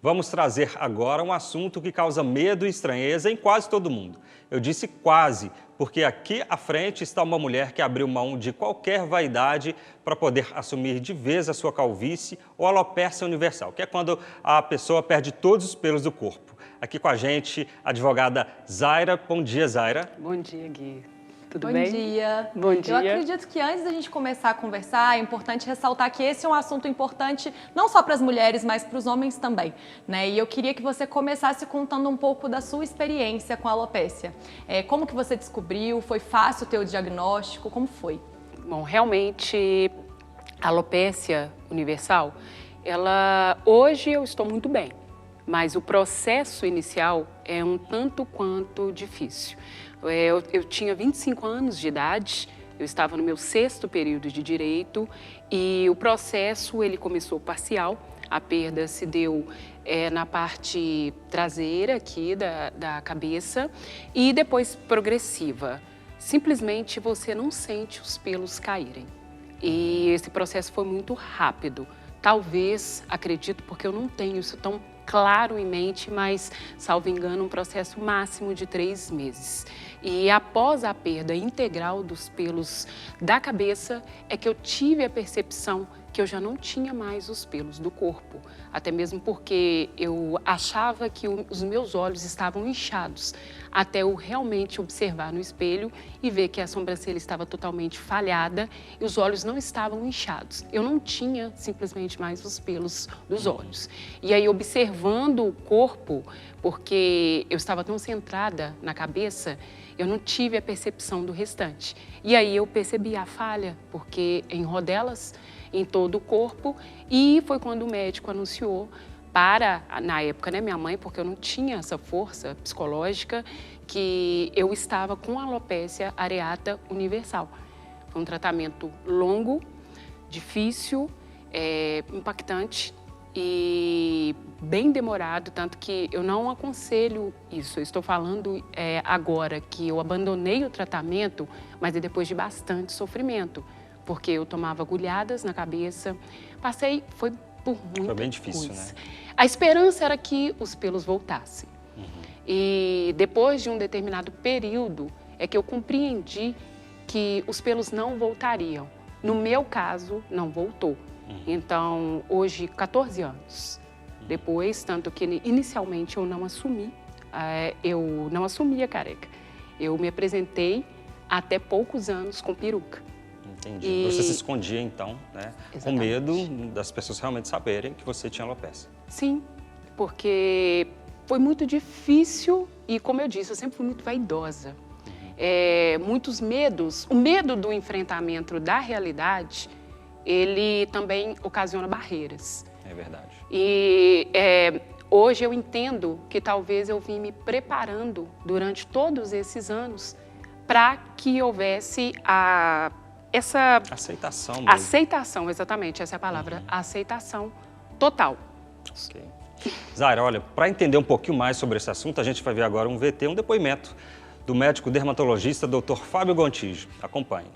Vamos trazer agora um assunto que causa medo e estranheza em quase todo mundo. Eu disse quase, porque aqui à frente está uma mulher que abriu mão de qualquer vaidade para poder assumir de vez a sua calvície ou alopécia universal, que é quando a pessoa perde todos os pelos do corpo. Aqui com a gente, a advogada Zaira. Bom dia, Zaira. Bom dia, Gui. Tudo Bom bem? dia. Bom dia. Eu acredito que antes da gente começar a conversar, é importante ressaltar que esse é um assunto importante não só para as mulheres, mas para os homens também, né? E eu queria que você começasse contando um pouco da sua experiência com a alopécia. Como que você descobriu? Foi fácil ter o diagnóstico? Como foi? Bom, realmente, a alopécia universal, hoje eu estou muito bem, mas o processo inicial é um tanto quanto difícil. Eu tinha 25 anos de idade, eu estava no meu 6º período de direito e o processo ele começou parcial. A perda se deu na parte traseira aqui da cabeça e depois progressiva. Simplesmente você não sente os pelos caírem. E esse processo foi muito rápido. Talvez, acredito, porque eu não tenho isso tão claro em mente, mas, salvo engano, um processo máximo de 3 meses. E após a perda integral dos pelos da cabeça, é que eu tive a percepção que eu já não tinha mais os pelos do corpo. Até mesmo porque eu achava que os meus olhos estavam inchados, até eu realmente observar no espelho e ver que a sobrancelha estava totalmente falhada e os olhos não estavam inchados. Eu não tinha simplesmente mais os pelos dos olhos. E aí, observando o corpo, porque eu estava tão centrada na cabeça, eu não tive a percepção do restante. E aí eu percebi a falha, porque em rodelas em todo o corpo, e foi quando o médico anunciou para, na época, né, minha mãe, porque eu não tinha essa força psicológica, que eu estava com alopécia areata universal. Foi um tratamento longo, difícil, impactante e bem demorado, tanto que eu não aconselho isso. Eu estou falando agora que eu abandonei o tratamento, mas é depois de bastante sofrimento, porque eu tomava agulhadas na cabeça, foi por muita Foi bem difícil, coisa. né? A esperança era que os pelos voltassem. E depois de um determinado período, é que eu compreendi que os pelos não voltariam. No meu caso, não voltou. Então, hoje, 14 anos depois, tanto que inicialmente eu não assumi a careca. Eu me apresentei até poucos anos com peruca. Entendi. Você se escondia, então, né? Exatamente. Com medo das pessoas realmente saberem que você tinha alopécia. Sim, porque foi muito difícil e, como eu disse, eu sempre fui muito vaidosa. Muitos medos, o medo do enfrentamento da realidade, ele também ocasiona barreiras. É verdade. E hoje eu entendo que talvez eu vim me preparando durante todos esses anos para que houvesse essa aceitação mesmo. aceitação, exatamente, essa é a palavra, aceitação total. Ok. Zaira, olha, para entender um pouquinho mais sobre esse assunto, a gente vai ver agora um VT, um depoimento do médico dermatologista Dr. Fábio Gontijo. Acompanhe.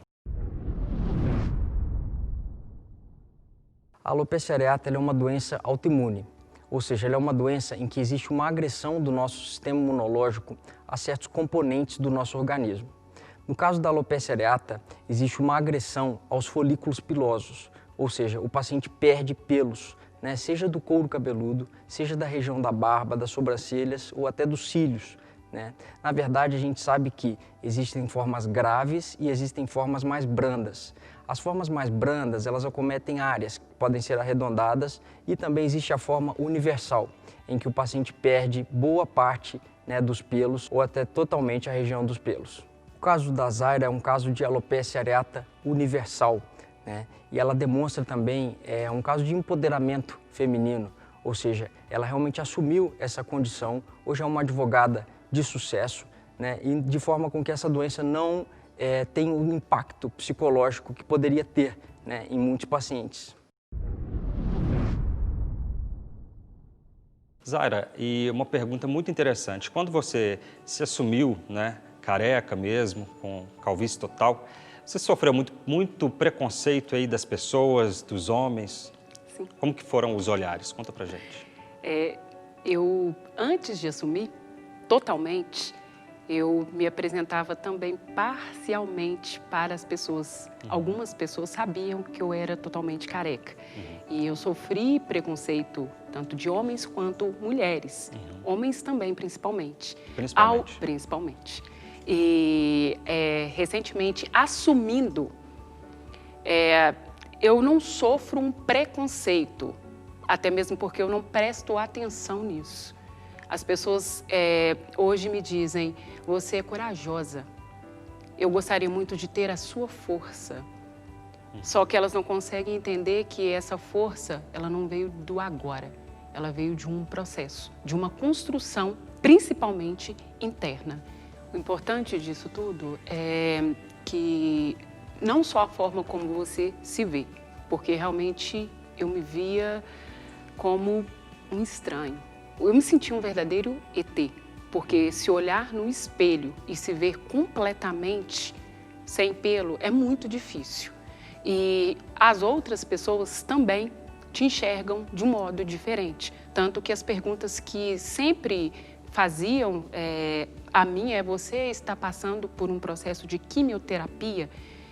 A alopécia areata é uma doença autoimune, ou seja, ela é uma doença em que existe uma agressão do nosso sistema imunológico a certos componentes do nosso organismo. No caso da alopécia areata, existe uma agressão aos folículos pilosos, ou seja, o paciente perde pelos, né, seja do couro cabeludo, seja da região da barba, das sobrancelhas ou até dos cílios, né? Na verdade, a gente sabe que existem formas graves e existem formas mais brandas. As formas mais brandas, elas acometem áreas que podem ser arredondadas e também existe a forma universal, em que o paciente perde boa parte, né, dos pelos ou até totalmente a região dos pelos. O caso da Zaira é um caso de alopécia areata universal, né? E ela demonstra também um caso de empoderamento feminino, ou seja, ela realmente assumiu essa condição, hoje é uma advogada de sucesso, né? E de forma com que essa doença não tem um impacto psicológico que poderia ter, né, em muitos pacientes. Zaira, e uma pergunta muito interessante. Quando você se assumiu, né, careca mesmo, com calvície total, você sofreu muito preconceito aí das pessoas, dos homens? Sim. Como que foram os olhares? Conta pra gente. Antes de assumir totalmente, eu me apresentava também parcialmente para as pessoas. Algumas pessoas sabiam que eu era totalmente careca. E eu sofri preconceito tanto de homens quanto mulheres. Homens também, principalmente. Principalmente. E recentemente, assumindo, eu não sofro um preconceito, até mesmo porque eu não presto atenção nisso. As pessoas hoje me dizem, você é corajosa, eu gostaria muito de ter a sua força. Só que elas não conseguem entender que essa força, ela não veio do agora, ela veio de um processo, de uma construção, principalmente interna. O importante disso tudo é que não só a forma como você se vê, porque realmente eu me via como um estranho. Eu me sentia um verdadeiro ET, porque se olhar no espelho e se ver completamente sem pelo é muito difícil. E as outras pessoas também te enxergam de um modo diferente. Tanto que as perguntas que sempre faziam a mim você está passando por um processo de quimioterapia,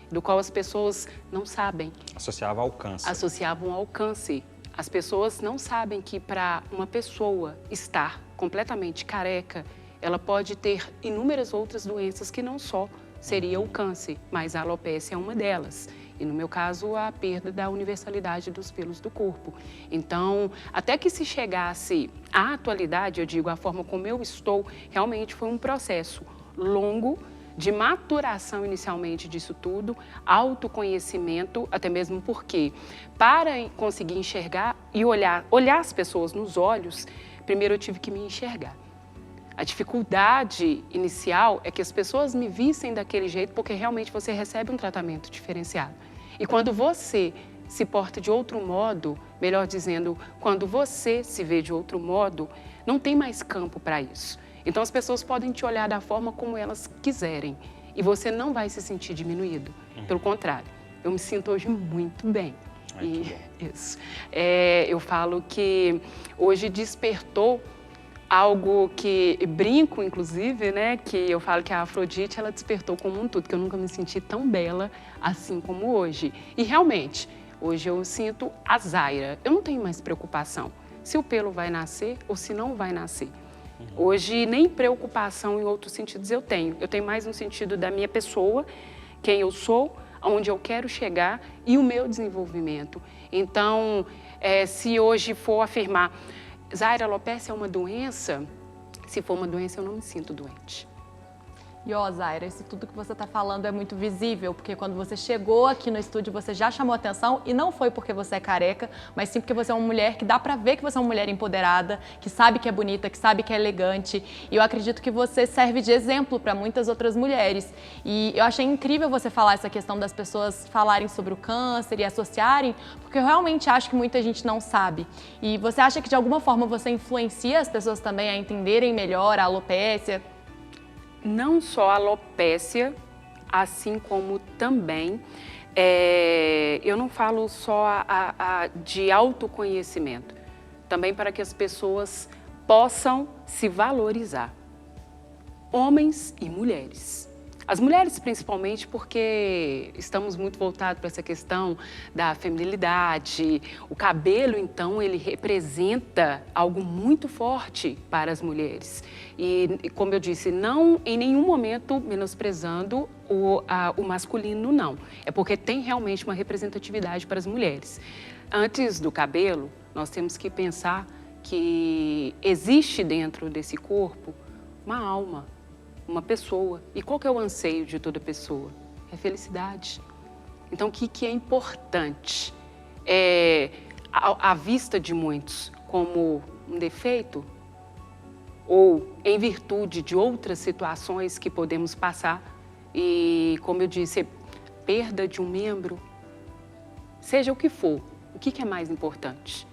do qual as pessoas não sabem. Associavam ao câncer. Associavam ao câncer. As pessoas não sabem que para uma pessoa estar completamente careca, ela pode ter inúmeras outras doenças que não só seria o câncer, mas a alopécia é uma delas. E no meu caso, a perda da universalidade dos pelos do corpo. Então, até que se chegasse à atualidade, eu digo, a forma como eu estou, realmente foi um processo longo, de maturação inicialmente disso tudo, autoconhecimento, até mesmo porque, para conseguir enxergar e olhar as pessoas nos olhos, primeiro eu tive que me enxergar. A dificuldade inicial é que as pessoas me vissem daquele jeito, porque realmente você recebe um tratamento diferenciado. E quando você se porta de outro modo, melhor dizendo, quando você se vê de outro modo, não tem mais campo para isso. Então, as pessoas podem te olhar da forma como elas quiserem e você não vai se sentir diminuído. Pelo contrário, eu me sinto hoje muito bem. Isso. Eu falo que hoje despertou algo que brinco, inclusive, né? Que eu falo que a Afrodite, ela despertou como um tudo, que eu nunca me senti tão bela assim como hoje. E realmente, hoje eu sinto a Zaira. Eu não tenho mais preocupação se o pelo vai nascer ou se não vai nascer. Hoje, nem preocupação em outros sentidos eu tenho. Eu tenho mais no sentido da minha pessoa, quem eu sou, aonde eu quero chegar e o meu desenvolvimento. Então, se hoje for afirmar, Zaira, alopecia é uma doença, se for uma doença eu não me sinto doente. E ó, Zaira, isso tudo que você está falando é muito visível, porque quando você chegou aqui no estúdio, você já chamou atenção e não foi porque você é careca, mas sim porque você é uma mulher que dá pra ver que você é uma mulher empoderada, que sabe que é bonita, que sabe que é elegante. E eu acredito que você serve de exemplo para muitas outras mulheres. E eu achei incrível você falar essa questão das pessoas falarem sobre o câncer e associarem, porque eu realmente acho que muita gente não sabe. E você acha que de alguma forma você influencia as pessoas também a entenderem melhor a alopécia? Não só a alopécia, assim como também, eu não falo só de autoconhecimento, também para que as pessoas possam se valorizar, homens e mulheres. As mulheres principalmente porque estamos muito voltados para essa questão da feminilidade. O cabelo, então, ele representa algo muito forte para as mulheres. E, como eu disse, não em nenhum momento menosprezando o masculino, não. É porque tem realmente uma representatividade para as mulheres. Antes do cabelo, nós temos que pensar que existe dentro desse corpo uma alma, uma pessoa. E qual que é o anseio de toda pessoa? É felicidade. Então, o que é importante? À vista de muitos como um defeito ou em virtude de outras situações que podemos passar e, como eu disse, perda de um membro, seja o que for, o que é mais importante?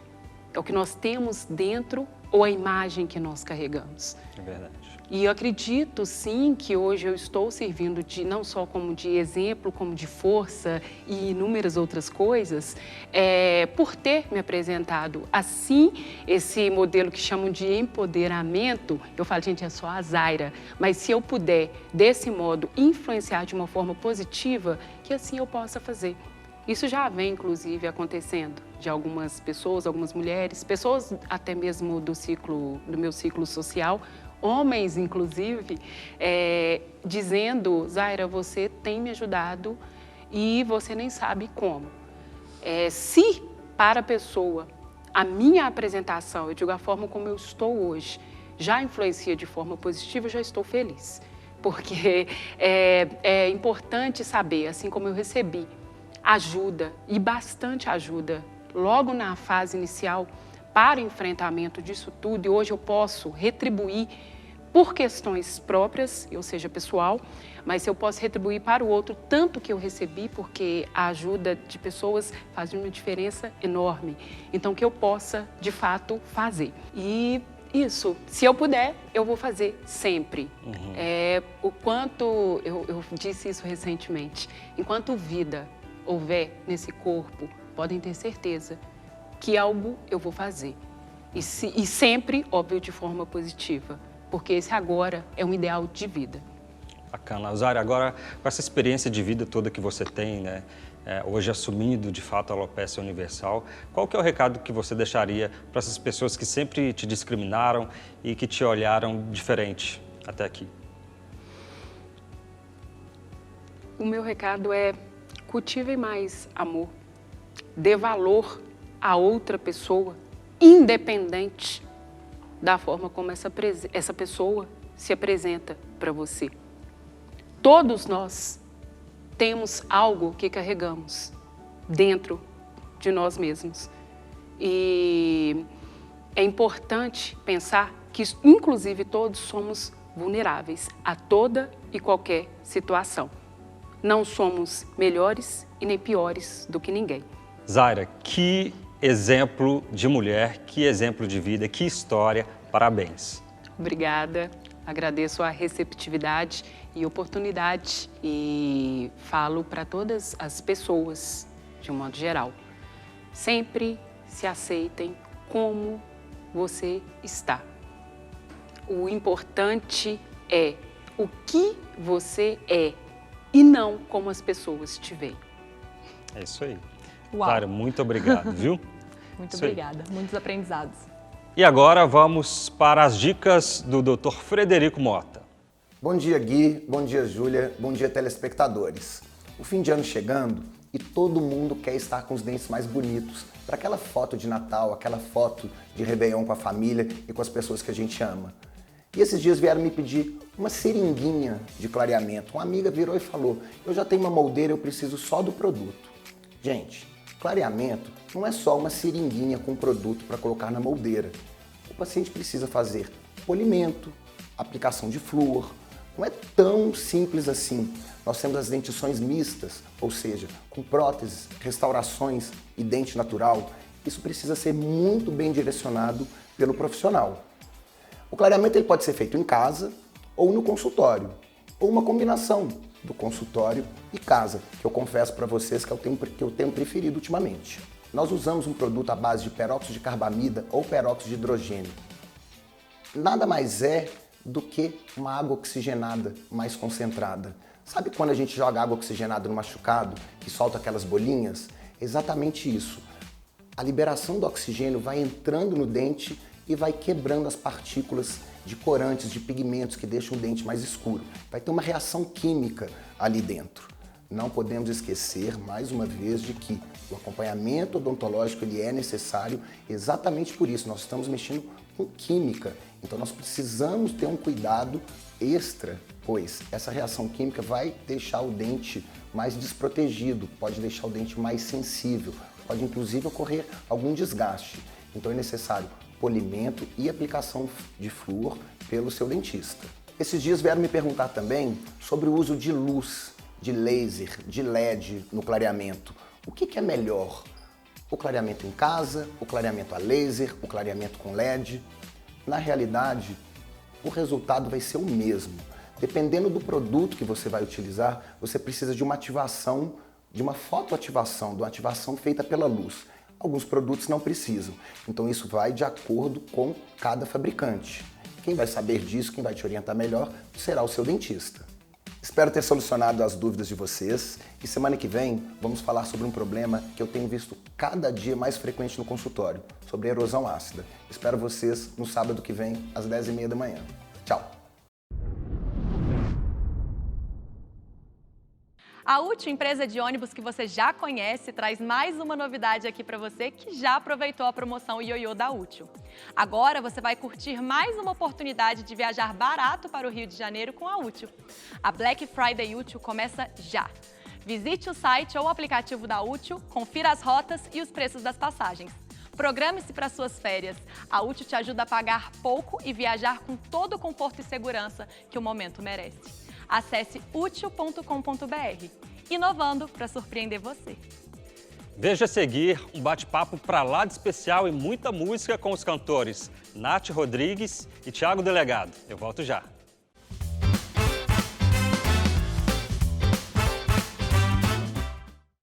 É o que nós temos dentro ou a imagem que nós carregamos. É verdade. E eu acredito, sim, que hoje eu estou servindo não só como de exemplo, como de força e inúmeras outras coisas, por ter me apresentado assim, esse modelo que chamam de empoderamento. Eu falo, gente, é só a Zaira, mas se eu puder, desse modo, influenciar de uma forma positiva, que assim eu possa fazer. Isso já vem, inclusive, acontecendo de algumas pessoas, algumas mulheres, pessoas até mesmo do meu ciclo social, homens, inclusive, dizendo, Zaira, você tem me ajudado e você nem sabe como. Se para a pessoa, a minha apresentação, eu digo a forma como eu estou hoje, já influencia de forma positiva, eu já estou feliz. Porque é importante saber, assim como eu recebi ajuda, e bastante ajuda, logo na fase inicial, para o enfrentamento disso tudo, e hoje eu posso retribuir por questões próprias, ou seja, pessoal, mas se eu posso retribuir para o outro tanto que eu recebi, porque a ajuda de pessoas faz uma diferença enorme. Então, que eu possa, de fato, fazer. E isso, se eu puder, eu vou fazer sempre. O quanto, eu disse isso recentemente, enquanto vida houver nesse corpo, podem ter certeza que algo eu vou fazer. E sempre, óbvio, de forma positiva, porque esse agora é um ideal de vida. Bacana. Zaira, agora com essa experiência de vida toda que você tem, né, hoje assumindo de fato a alopecia universal, qual que é o recado que você deixaria para essas pessoas que sempre te discriminaram e que te olharam diferente até aqui? O meu recado é: cultive mais amor, dê valor a outra pessoa, independente da forma como essa pessoa se apresenta para você. Todos nós temos algo que carregamos dentro de nós mesmos. E é importante pensar que, inclusive, todos somos vulneráveis a toda e qualquer situação. Não somos melhores e nem piores do que ninguém. Zaira, que exemplo de mulher, que exemplo de vida, que história, parabéns. Obrigada, agradeço a receptividade e oportunidade e falo para todas as pessoas, de um modo geral, sempre se aceitem como você está. O importante é o que você é e não como as pessoas te veem. É isso aí. Uau. Zaira, muito obrigado, viu? Muito Isso aí. obrigada, muitos aprendizados. E agora vamos para as dicas do Dr. Frederico Mota. Bom dia, Gui. Bom dia, Júlia. Bom dia, telespectadores. O fim de ano chegando e todo mundo quer estar com os dentes mais bonitos para aquela foto de Natal, aquela foto de Réveillon com a família e com as pessoas que a gente ama. E esses dias vieram me pedir uma seringuinha de clareamento. Uma amiga virou e falou: eu já tenho uma moldeira, eu preciso só do produto. Gente, clareamento não é só uma seringuinha com produto para colocar na moldeira. O paciente precisa fazer polimento, aplicação de flúor. Não é tão simples assim. Nós temos as dentições mistas, ou seja, com próteses, restaurações e dente natural. Isso precisa ser muito bem direcionado pelo profissional. O clareamento ele pode ser feito em casa ou no consultório, ou uma combinação do consultório e casa, que eu confesso para vocês que eu tenho preferido ultimamente. Nós usamos um produto à base de peróxido de carbamida ou peróxido de hidrogênio. Nada mais é do que uma água oxigenada mais concentrada. Sabe quando a gente joga água oxigenada no machucado, que solta aquelas bolinhas? Exatamente isso. A liberação do oxigênio vai entrando no dente e vai quebrando as partículas de corantes, de pigmentos que deixam o dente mais escuro. Vai ter uma reação química ali dentro. Não podemos esquecer, mais uma vez, de que o acompanhamento odontológico ele é necessário exatamente por isso. Nós estamos mexendo com química, então nós precisamos ter um cuidado extra, pois essa reação química vai deixar o dente mais desprotegido, pode deixar o dente mais sensível, pode inclusive ocorrer algum desgaste. Então é necessário polimento e aplicação de flúor pelo seu dentista. Esses dias vieram me perguntar também sobre o uso de luz, de laser, de LED no clareamento. O que é melhor? O clareamento em casa, o clareamento a laser, o clareamento com LED? na realidade, o resultado vai ser o mesmo. Dependendo do produto que você vai utilizar, você precisa de uma ativação, de uma fotoativação, de uma ativação feita pela luz. Alguns produtos não precisam, então isso vai de acordo com cada fabricante. Quem vai saber disso, quem vai te orientar melhor, será o seu dentista. Espero ter solucionado as dúvidas de vocês e semana que vem vamos falar sobre um problema que eu tenho visto cada dia mais frequente no consultório, sobre erosão ácida. Espero vocês no sábado que vem, às 10h30 da manhã. Tchau! A Útil, empresa de ônibus que você já conhece, traz mais uma novidade aqui para você que já aproveitou a promoção Ioiô da Útil. Agora você vai curtir mais uma oportunidade de viajar barato para o Rio de Janeiro com a Útil. A Black Friday Útil começa já. Visite o site ou o aplicativo da Útil, confira as rotas e os preços das passagens. Programe-se para suas férias. A Útil te ajuda a pagar pouco e viajar com todo o conforto e segurança que o momento merece. Acesse util.com.br, inovando para surpreender você. Veja a seguir um bate-papo pra lá de especial e muita música com os cantores Nath Rodrigues e Thiago Delegado. Eu volto já.